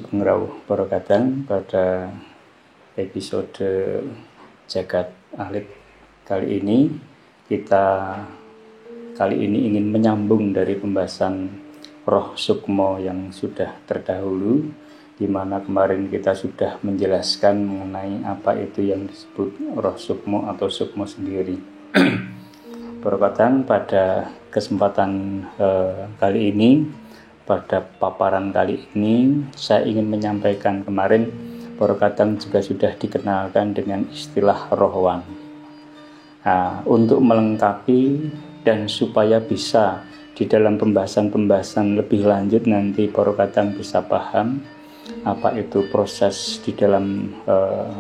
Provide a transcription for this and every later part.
Sugeng rawuh para kadang pada episode Jagat Alit kali ini kita ingin menyambung dari pembahasan Roh Sukmo yang sudah terdahulu, di mana kemarin kita sudah menjelaskan mengenai apa itu yang disebut Roh Sukmo atau Sukmo sendiri. Para kadang pada kesempatan kali ini, pada paparan kali ini saya ingin menyampaikan, kemarin para kadang juga sudah dikenalkan dengan istilah rohwan. Nah, untuk melengkapi dan supaya bisa di dalam pembahasan lebih lanjut nanti para kadang bisa paham apa itu proses di dalam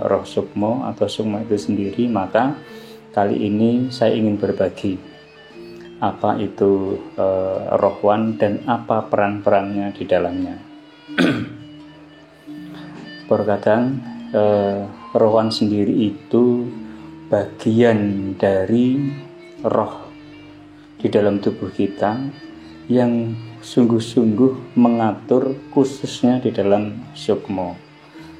Roh Sukmo atau Sukmo itu sendiri, maka kali ini saya ingin berbagi apa itu rohwan dan apa peran-perannya di dalamnya. Terkadang rohwan sendiri itu bagian dari roh di dalam tubuh kita yang sungguh-sungguh mengatur khususnya di dalam Sukmo.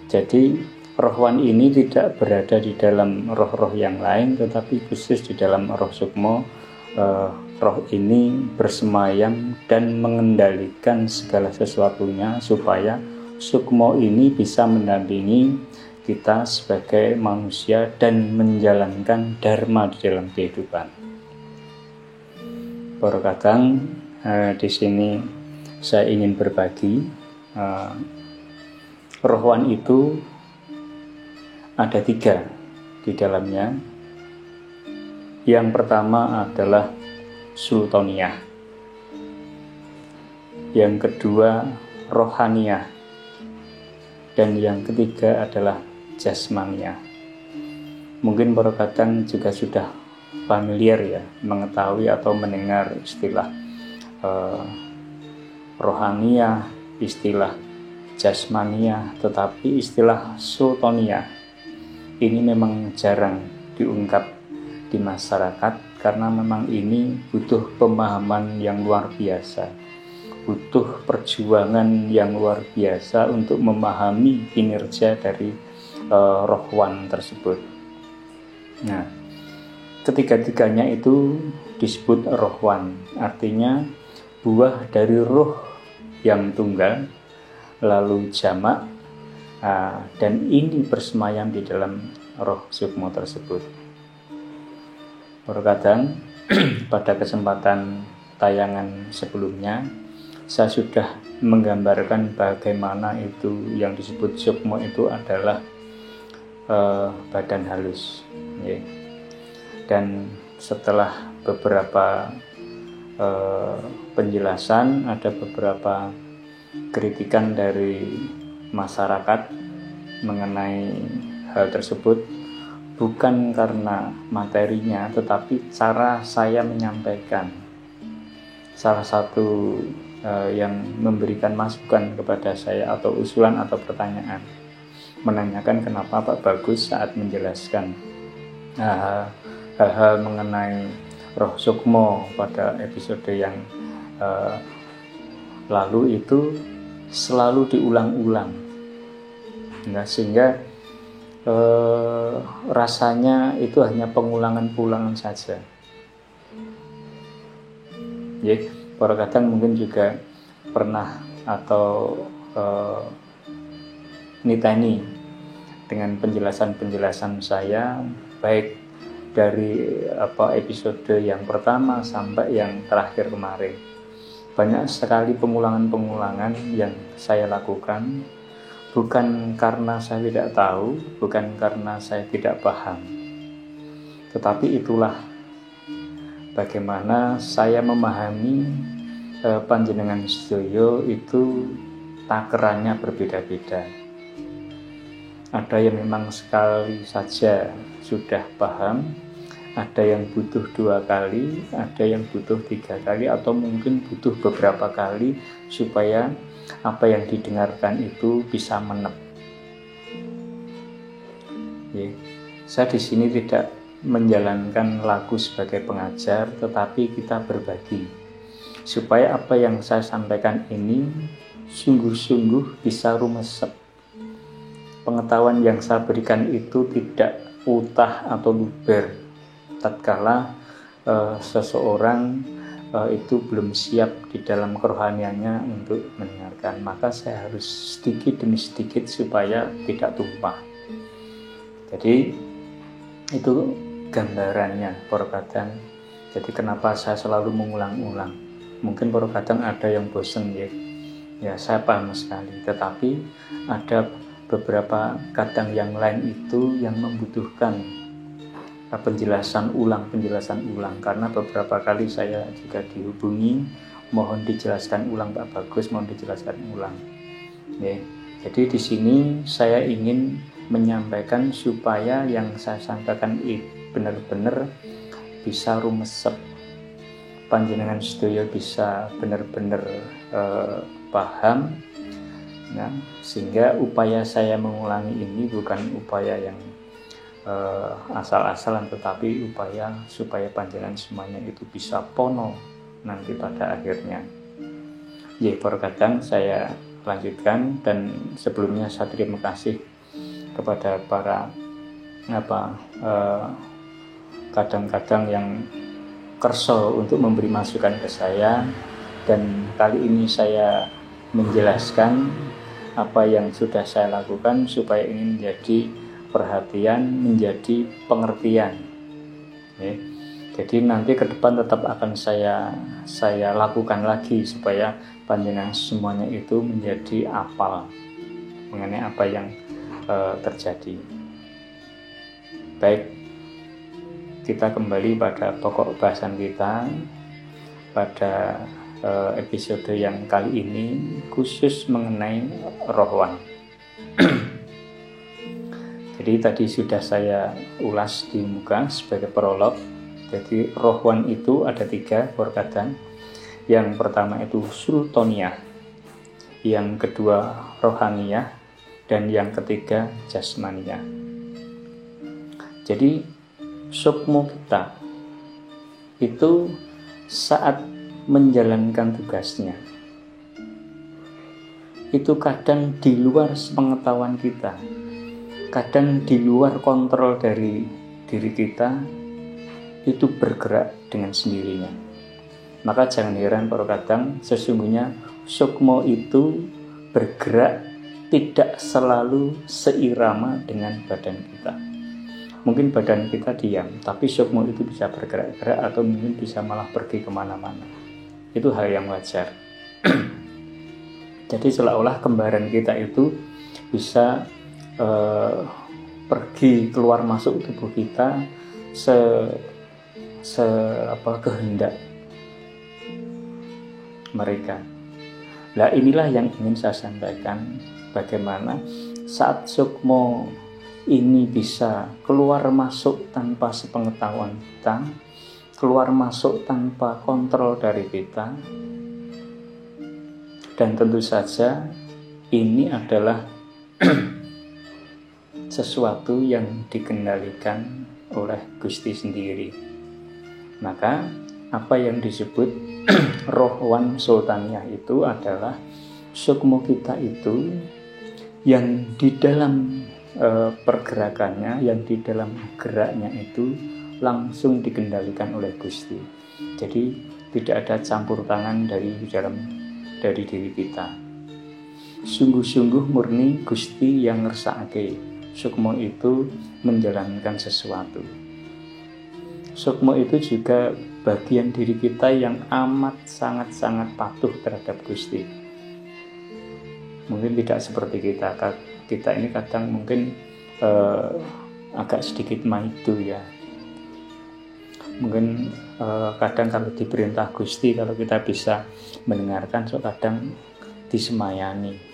Jadi rohwan ini tidak berada di dalam roh-roh yang lain, tetapi khusus di dalam Roh Sukmo. Roh ini bersemayam dan mengendalikan segala sesuatunya supaya Sukmo ini bisa mendampingi kita sebagai manusia dan menjalankan dharma di dalam kehidupan. Para kadang di sini saya ingin berbagi, rohwan itu ada 3 di dalamnya. Yang pertama adalah sultaniyah, yang kedua rohaniyah, dan yang ketiga adalah jasmaniyah. Mungkin para kadang juga sudah familiar ya, mengetahui atau mendengar istilah rohaniyah, istilah jasmaniyah, tetapi istilah sultaniyah ini memang jarang diungkap di masyarakat, karena memang ini butuh pemahaman yang luar biasa, butuh perjuangan yang luar biasa untuk memahami kinerja dari rohwan tersebut. Nah, ketiga-tiganya itu disebut rohwan, artinya buah dari roh yang tunggal lalu jamak, dan ini bersemayam di dalam Roh Sukmo tersebut. Terkadang pada kesempatan tayangan sebelumnya saya sudah menggambarkan bagaimana itu yang disebut Sukmo itu adalah badan halus, ya. Dan setelah beberapa penjelasan, ada beberapa kritikan dari masyarakat mengenai hal tersebut, bukan karena materinya, tetapi cara saya menyampaikan. Salah satu yang memberikan masukan kepada saya atau usulan atau pertanyaan, menanyakan kenapa Pak Bagus saat menjelaskan hal-hal mengenai Roh Sukmo pada episode yang lalu itu selalu diulang-ulang. Nah, sehingga rasanya itu hanya pengulangan saja. Ya, para kadang mungkin juga pernah atau niteni dengan penjelasan saya, baik dari episode yang pertama sampai yang terakhir kemarin. Banyak sekali pengulangan yang saya lakukan, bukan karena saya tidak tahu, bukan karena saya tidak paham, tetapi itulah bagaimana saya memahami panjenengan sedaya itu takerannya berbeda-beda. Ada yang memang sekali saja sudah paham, ada yang butuh 2 kali, ada yang butuh 3 kali, atau mungkin butuh beberapa kali supaya apa yang didengarkan itu bisa menep. Ya, saya di sini tidak menjalankan lagu sebagai pengajar, tetapi kita berbagi supaya apa yang saya sampaikan ini sungguh-sungguh bisa rumesep. Pengetahuan yang saya berikan itu tidak utah atau luber tatkala seseorang itu belum siap di dalam kerohaniannya untuk mendengarkan. Maka saya harus sedikit demi sedikit supaya tidak tumpah. Jadi itu gambarannya para kadang. Jadi kenapa saya selalu mengulang-ulang. Mungkin para kadang ada yang bosan ya saya paham sekali. Tetapi ada beberapa kadang yang lain itu yang membutuhkan penjelasan ulang karena beberapa kali saya juga dihubungi, mohon dijelaskan ulang Pak Bagus, mohon dijelaskan ulang. Ya. Jadi di sini saya ingin menyampaikan supaya yang saya sampaikan benar-benar bisa rumesep, panjenengan sedaya bisa benar-benar paham. Nah, sehingga upaya saya mengulangi ini bukan upaya yang asal-asalan, tetapi upaya supaya panjenengan semuanya itu bisa pono nanti pada akhirnya. Ya, perkataan saya lanjutkan, dan sebelumnya saya terima kasih kepada para kadang-kadang yang kerso untuk memberi masukan ke saya, dan kali ini saya menjelaskan apa yang sudah saya lakukan supaya ini menjadi perhatian, menjadi pengertian. Ya. Jadi nanti ke depan tetap akan saya lakukan lagi supaya panjenengan semuanya itu menjadi apal mengenai apa yang terjadi. Baik, kita kembali pada pokok bahasan kita pada episode yang kali ini, khusus mengenai rohwan. Jadi tadi sudah saya ulas di muka sebagai prolog. Jadi rohwan itu ada 3 perkataan. Yang pertama itu sultaniyah, yang kedua rohaniyah, dan yang ketiga jasmaniyah. Jadi sukmo kita itu saat menjalankan tugasnya itu kadang di luar sepengetahuan kita, kadang di luar kontrol dari diri kita, itu bergerak dengan sendirinya. Maka jangan heran para kadang, sesungguhnya sukmo itu bergerak tidak selalu seirama dengan badan kita. Mungkin badan kita diam, tapi sukmo itu bisa bergerak-gerak atau mungkin bisa malah pergi kemana-mana. Itu hal yang wajar. Jadi seolah-olah kembaran kita itu bisa pergi keluar masuk tubuh kita kehendak mereka. Nah, inilah yang ingin saya sampaikan, bagaimana saat sukmo ini bisa keluar masuk tanpa sepengetahuan kita, keluar masuk tanpa kontrol dari kita. Dan tentu saja ini adalah sesuatu yang dikendalikan oleh Gusti sendiri. Maka apa yang disebut rohwan sultaniyah itu adalah sukmo kita itu yang di dalam pergerakannya, yang di dalam geraknya itu langsung dikendalikan oleh Gusti. Jadi tidak ada campur tangan dari diri kita. Sungguh-sungguh murni Gusti yang ngersakake sukmo itu menjalankan sesuatu. Sukmo itu juga bagian diri kita yang amat sangat-sangat patuh terhadap Gusti. Mungkin tidak seperti kita. Kita ini kadang mungkin agak sedikit maido ya. Mungkin kadang kalau diperintah Gusti, kalau kita bisa mendengarkan, so kadang disemayani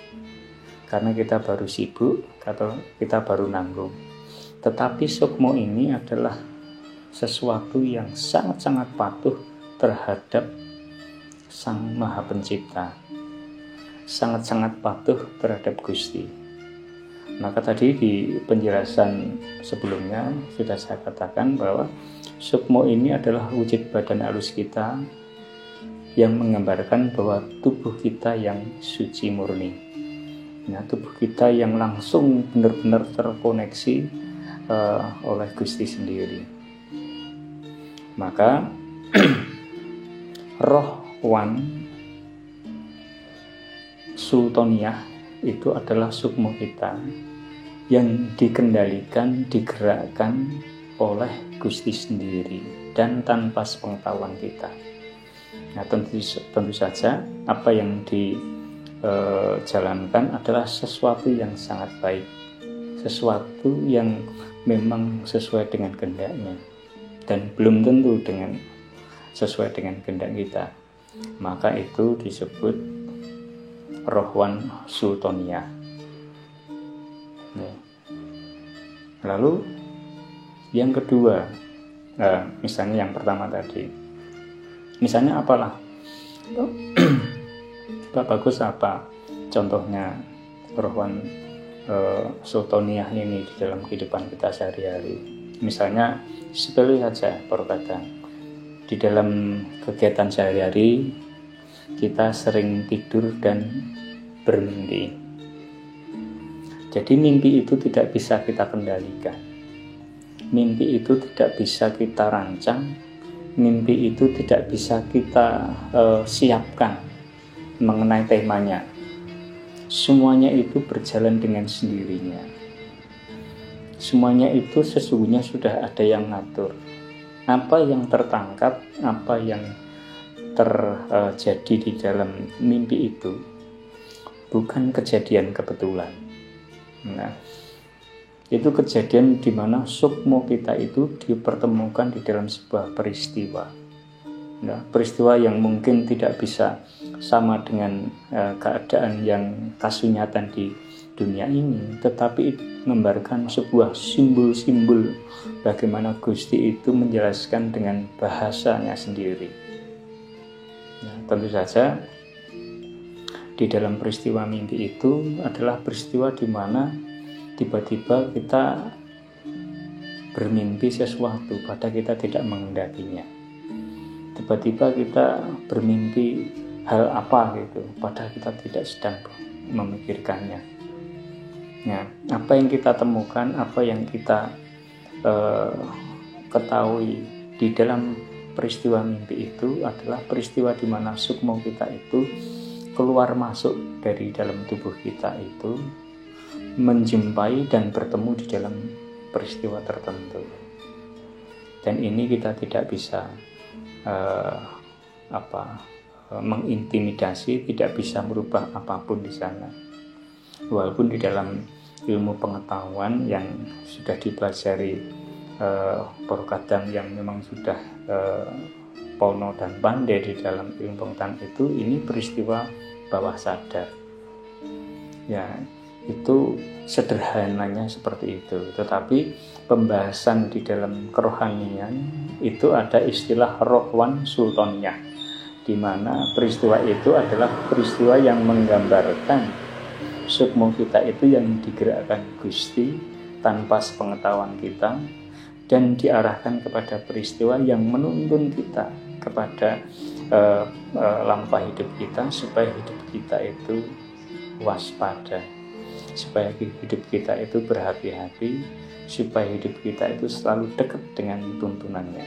karena kita baru sibuk atau kita baru nanggung. Tetapi sukmo ini adalah sesuatu yang sangat-sangat patuh terhadap Sang Maha Pencipta, sangat-sangat patuh terhadap Gusti. Maka tadi di penjelasan sebelumnya sudah saya katakan bahwa sukmo ini adalah wujud badan halus kita yang menggambarkan bahwa tubuh kita yang suci murni. Nah, tubuh kita yang langsung benar-benar terkoneksi oleh Gusti sendiri. Maka roh Wan Sultoniah itu adalah sukmo kita yang dikendalikan, digerakkan oleh Gusti sendiri dan tanpa sepengetahuan kita. Nah, tentu saja apa yang dijalankan adalah sesuatu yang sangat baik, sesuatu yang memang sesuai dengan kehendaknya dan belum tentu sesuai dengan kehendak kita. Maka itu disebut roh Wan Sultoniah. Lalu yang kedua, misalnya yang pertama tadi, misalnya apalah Pak Bagus, apa contohnya roh Wan Sultoniah ini di dalam kehidupan kita sehari-hari? Misalnya sepele saja perkata, di dalam kegiatan sehari-hari kita sering tidur dan bermimpi. Jadi mimpi itu tidak bisa kita kendalikan, mimpi itu tidak bisa kita rancang, mimpi itu tidak bisa kita siapkan mengenai temanya. Semuanya itu berjalan dengan sendirinya. Semuanya itu sesungguhnya sudah ada yang ngatur. Apa yang tertangkap, apa yang terjadi di dalam mimpi itu bukan kejadian kebetulan. Nah, itu kejadian di mana sukmo kita itu dipertemukan di dalam sebuah peristiwa. Nah, peristiwa yang mungkin tidak bisa sama dengan keadaan yang kasunyatan di dunia ini, tetapi menggambarkan sebuah simbol-simbol bagaimana Gusti itu menjelaskan dengan bahasanya sendiri. Nah, tentu saja di dalam peristiwa mimpi itu adalah peristiwa di mana tiba-tiba kita bermimpi sesuatu padahal kita tidak menghendakinya. Tiba-tiba kita bermimpi hal apa gitu padahal kita tidak sedang memikirkannya. Nah, apa yang kita temukan, apa yang kita ketahui di dalam peristiwa mimpi itu adalah peristiwa di mana sukmo kita itu keluar masuk dari dalam tubuh kita itu, menjumpai dan bertemu di dalam peristiwa tertentu. Dan ini kita tidak bisa mengintimidasi, tidak bisa merubah apapun di sana. Walaupun di dalam ilmu pengetahuan yang sudah dipelajari para kadang yang memang sudah pono dan pandai di dalam ilmu pengetahuan itu, ini peristiwa bawah sadar. Ya, itu sederhananya seperti itu. Tetapi pembahasan di dalam kerohanian itu ada istilah roh Wan Sultoniah, di mana peristiwa itu adalah peristiwa yang menggambarkan sukmo kita itu yang digerakkan Gusti tanpa sepengetahuan kita dan diarahkan kepada peristiwa yang menuntun kita kepada lampah hidup kita, supaya hidup kita itu waspada, supaya hidup kita itu berhati-hati, supaya hidup kita itu selalu dekat dengan tuntunannya.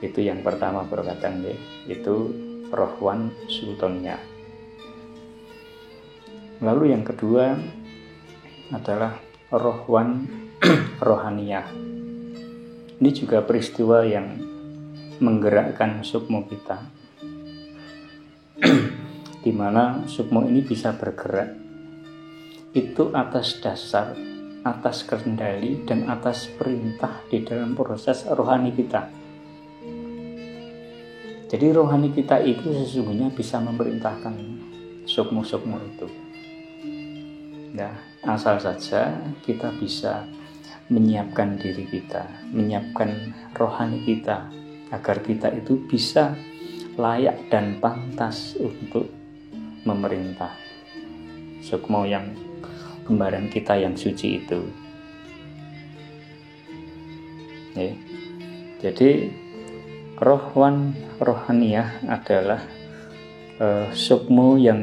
Itu yang pertama perkataan itu roh Wan Sultoniah. Lalu yang kedua adalah roh Wan Rohaniah. Ini juga peristiwa yang menggerakkan sukmo kita, di mana sukmo ini bisa bergerak itu atas dasar, atas kendali dan atas perintah di dalam proses rohani kita. Jadi rohani kita itu sesungguhnya bisa memerintahkan sukmo-sukmo itu. Nah, asal saja kita bisa menyiapkan diri kita, menyiapkan rohani kita, agar kita itu bisa layak dan pantas untuk memerintah sukmo yang gambaran kita yang suci itu. Jadi rohaniyah adalah sukmo yang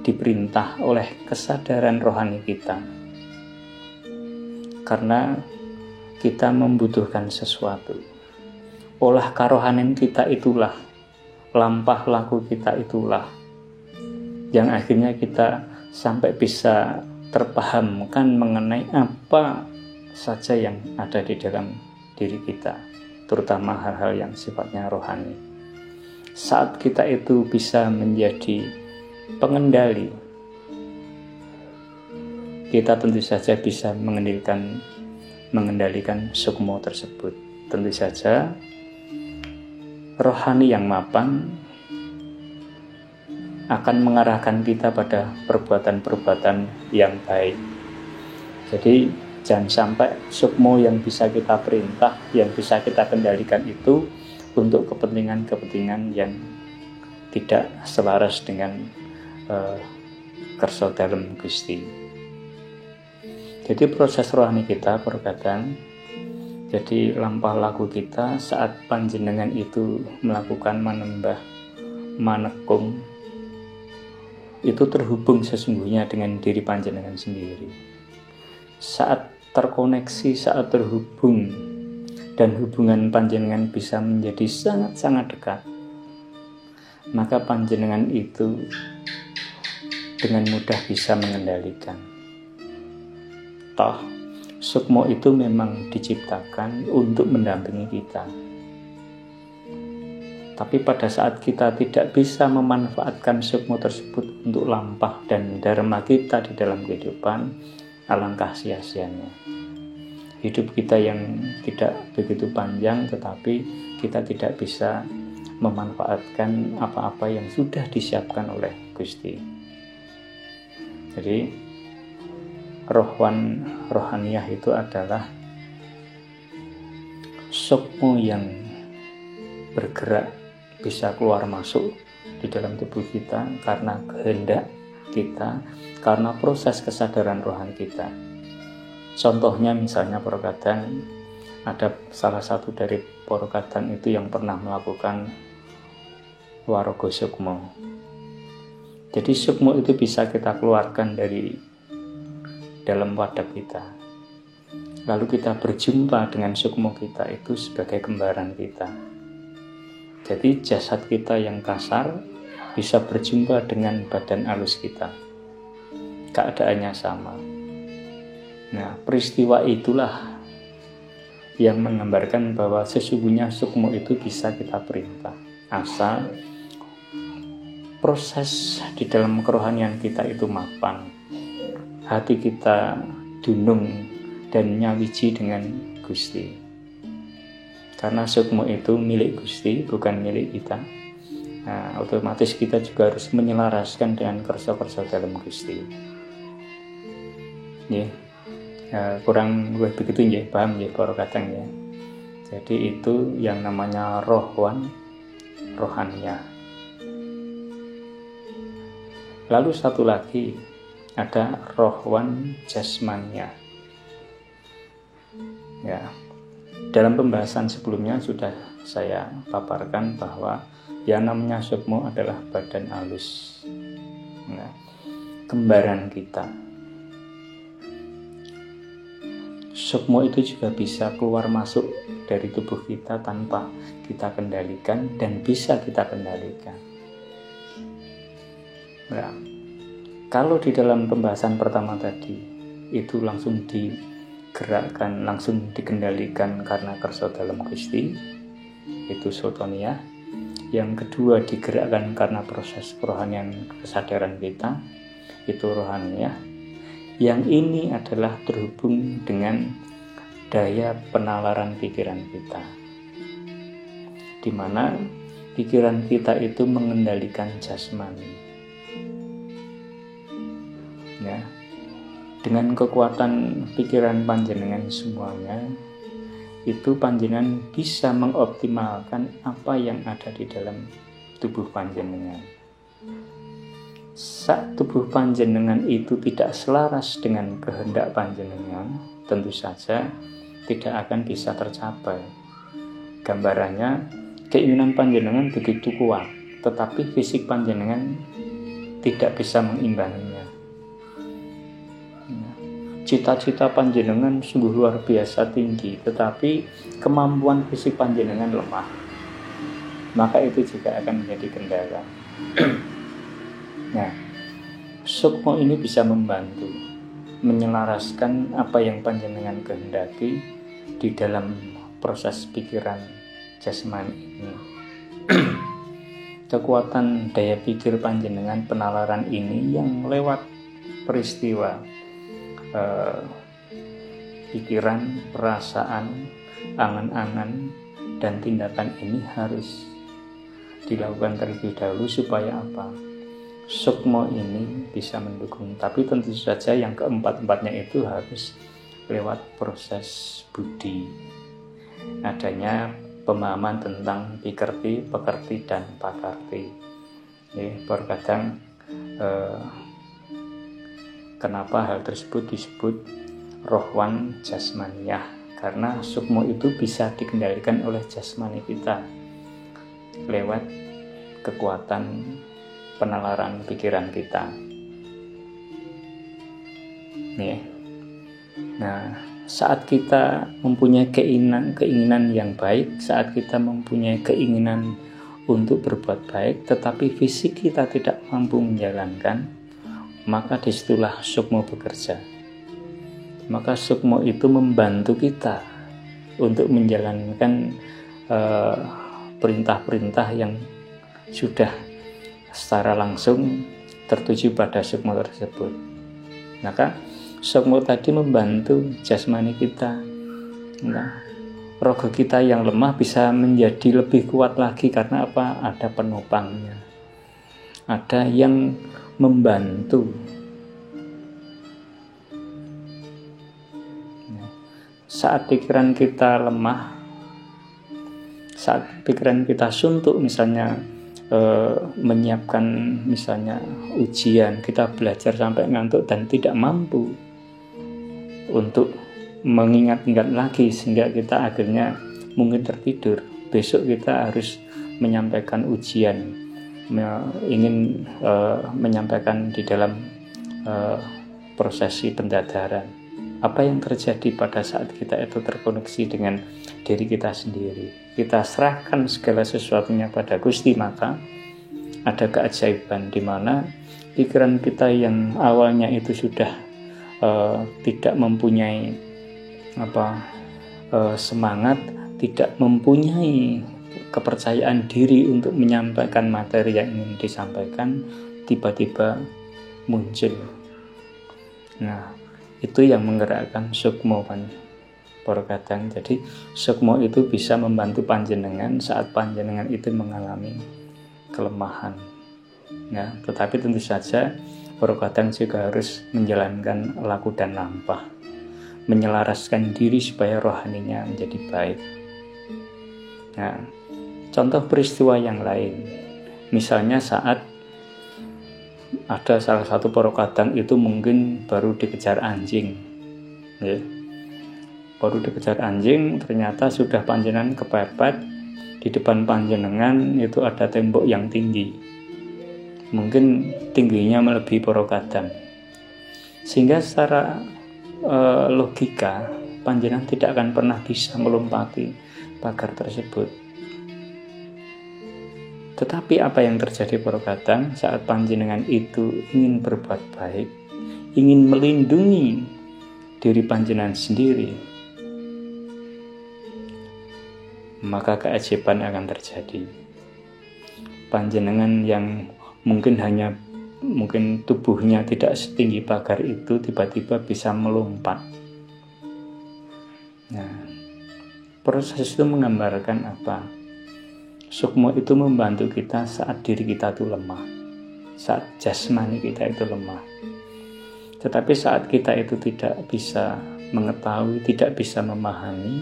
diperintah oleh kesadaran rohani kita, karena kita membutuhkan sesuatu. Olah karohanin kita itulah, lampah laku kita itulah yang akhirnya kita sampai bisa terpahamkan mengenai apa saja yang ada di dalam diri kita, terutama hal-hal yang sifatnya rohani. Saat kita itu bisa menjadi pengendali, kita tentu saja bisa mengendalikan sukmo tersebut. Tentu saja rohani yang mapan akan mengarahkan kita pada perbuatan-perbuatan yang baik. Jadi jangan sampai sukmo yang bisa kita perintah, yang bisa kita kendalikan itu untuk kepentingan-kepentingan yang tidak selaras dengan kersa dalem Gusti. Jadi proses rohani kita perkataan, jadi lampah laku kita saat panjenengan itu melakukan manembah, manekung, itu terhubung sesungguhnya dengan diri panjenengan sendiri. Saat terkoneksi, saat terhubung, dan hubungan panjenengan bisa menjadi sangat-sangat dekat, maka panjenengan itu dengan mudah bisa mengendalikan. Toh, sukmo itu memang diciptakan untuk mendampingi kita. Tapi pada saat kita tidak bisa memanfaatkan sukmo tersebut untuk lampah dan dharma kita di dalam kehidupan, alangkah sia-sianya. Hidup kita yang tidak begitu panjang, tetapi kita tidak bisa memanfaatkan apa-apa yang sudah disiapkan oleh Gusti. Jadi rohaniyah itu adalah sukmo yang bergerak, bisa keluar masuk di dalam tubuh kita karena kehendak kita, karena proses kesadaran rohani kita. Contohnya misalnya perkataan, ada salah satu dari perkataan itu yang pernah melakukan waraga sukmo. Jadi sukmo itu bisa kita keluarkan dari dalam wadah kita, lalu kita berjumpa dengan sukmo kita itu sebagai kembaran kita. Jadi jasad kita yang kasar bisa berjumpa dengan badan halus kita, keadaannya sama. Nah, peristiwa itulah yang menggambarkan bahwa sesungguhnya sukmo itu bisa kita perintah, asal proses di dalam kerohanian kita itu mapan, hati kita dunung dan nyawiji dengan Gusti. Karena sukmo itu milik Gusti, bukan milik kita. Nah, otomatis kita juga harus menyelaraskan dengan kersa-kersa dalam Gusti. Ya, kurang lebih begitu ya, paham ya para kadang ya. Jadi itu yang namanya rohaniyah. Lalu satu lagi ada rohwan jasmaniyah. Ya, dalam pembahasan sebelumnya sudah saya paparkan bahwa yang namanya sukmo adalah badan halus, nah, kembaran kita. Sukmo itu juga bisa keluar masuk dari tubuh kita tanpa kita kendalikan dan bisa kita kendalikan. Nah, kalau di dalam pembahasan pertama tadi itu langsung digerakkan, langsung dikendalikan karena kersa dalam Gusti, itu sotonia. Yang kedua digerakkan karena proses kerohanian kesadaran kita, itu rohaniyah. Yang ini adalah terhubung dengan daya penalaran pikiran kita, di mana pikiran kita itu mengendalikan jasmani. Ya, dengan kekuatan pikiran panjenengan semuanya, itu panjenengan bisa mengoptimalkan apa yang ada di dalam tubuh panjenengan. Saat tubuh panjenengan itu tidak selaras dengan kehendak panjenengan, tentu saja tidak akan bisa tercapai. Gambarannya, keinginan panjenengan begitu kuat, tetapi fisik panjenengan tidak bisa mengimbanginya. Cita-cita panjenengan sungguh luar biasa tinggi, tetapi kemampuan fisik panjenengan lemah, maka itu juga akan menjadi kendala. Nah, sukmo ini bisa membantu menyelaraskan apa yang panjenengan kehendaki di dalam proses pikiran jasmani ini. Kekuatan daya pikir panjenengan penalaran ini yang lewat peristiwa pikiran, perasaan, angan-angan, dan tindakan ini harus dilakukan terlebih dahulu supaya apa? Sukmo ini bisa mendukung. Tapi tentu saja yang keempat-empatnya itu harus lewat proses budi, adanya pemahaman tentang pikerti, pekerti, dan pakarti. Terkadang kenapa hal tersebut disebut rohwan jasmaniyah? Karena sukmo itu bisa dikendalikan oleh jasmani kita lewat kekuatan penalaran pikiran kita. Nah, saat kita mempunyai keinginan yang baik, saat kita mempunyai keinginan untuk berbuat baik, tetapi fisik kita tidak mampu menjalankan, maka disitulah sukmo bekerja. Maka sukmo itu membantu kita untuk menjalankan perintah-perintah yang sudah secara langsung tertuju pada sukmo tersebut. Maka sukmo tadi membantu jasmani kita. Nah, rogo kita yang lemah bisa menjadi lebih kuat lagi karena apa? Ada penopangnya. Ada yang membantu. Saat pikiran kita lemah, saat pikiran kita suntuk, misalnya menyiapkan misalnya ujian, kita belajar sampai ngantuk dan tidak mampu untuk mengingat-ingat lagi, sehingga kita akhirnya mungkin tertidur. Besok kita harus menyampaikan ujian, ingin menyampaikan di dalam prosesi pendadaran. Apa yang terjadi pada saat kita itu terkoneksi dengan diri kita sendiri? Kita serahkan segala sesuatunya pada Gusti, maka ada keajaiban di mana pikiran kita yang awalnya itu sudah tidak mempunyai semangat, tidak mempunyai kepercayaan diri untuk menyampaikan materi yang ingin disampaikan, tiba-tiba muncul. Nah, itu yang menggerakkan sukmo kadang. Jadi sukmo itu bisa membantu panjenengan saat panjenengan itu mengalami kelemahan. Nah, tetapi tentu saja kadang juga harus menjalankan laku dan lampah, menyelaraskan diri supaya rohaninya menjadi baik. Nah, contoh peristiwa yang lain, misalnya saat ada salah satu kadang itu mungkin baru dikejar anjing, baru dikejar anjing, ternyata sudah panjenengan kepepet. Di depan panjenengan itu ada tembok yang tinggi, mungkin tingginya melebihi kadang, sehingga secara logika panjenengan tidak akan pernah bisa melompati pagar tersebut. Tetapi apa yang terjadi kadang saat panjenengan itu ingin berbuat baik, ingin melindungi diri panjenengan sendiri, maka keajaiban akan terjadi. Panjenengan yang mungkin tubuhnya tidak setinggi pagar itu tiba-tiba bisa melompat. Nah, proses itu menggambarkan apa? Sukmo itu membantu kita saat diri kita itu lemah, saat jasmani kita itu lemah. Tetapi saat kita itu tidak bisa mengetahui, tidak bisa memahami,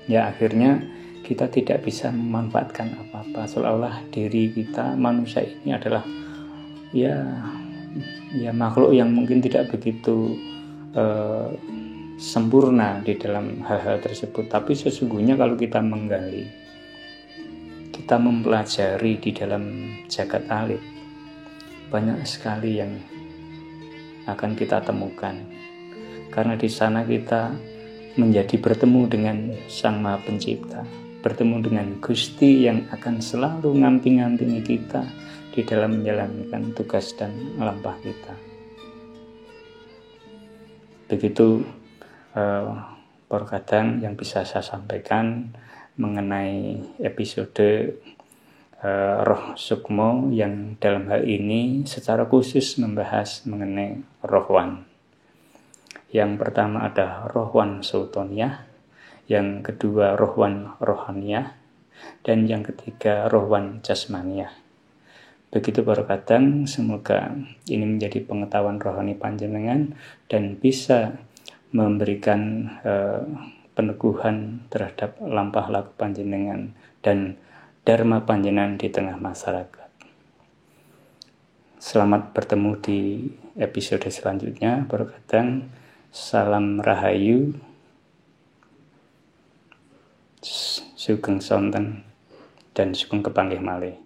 ya akhirnya kita tidak bisa memanfaatkan apa-apa. Seolah-olah diri kita, manusia ini adalah ya makhluk yang mungkin tidak begitu sempurna di dalam hal-hal tersebut. Tapi sesungguhnya kalau kita menggali, kita mempelajari di dalam jagat alit, banyak sekali yang akan kita temukan. Karena di sana kita menjadi bertemu dengan Sang Maha Pencipta, bertemu dengan Gusti yang akan selalu ngamping-ngampingi kita di dalam menjalankan tugas dan lampah kita. Begitu perkataan yang bisa saya sampaikan mengenai episode Roh Sukmo yang dalam hal ini secara khusus membahas mengenai rohwan. Yang pertama ada rohwan sultaniyah, yang kedua rohwan rohaniyah, dan yang ketiga rohwan jasmaniyah. Begitu perkataan, semoga ini menjadi pengetahuan rohani panjenengan dan bisa memberikan peneguhan terhadap lampah laku panjenengan dan dharma panjenengan di tengah masyarakat. Selamat bertemu di episode selanjutnya. Perkataan, salam rahayu, sugeng sonten dan sugeng kepanggih malih.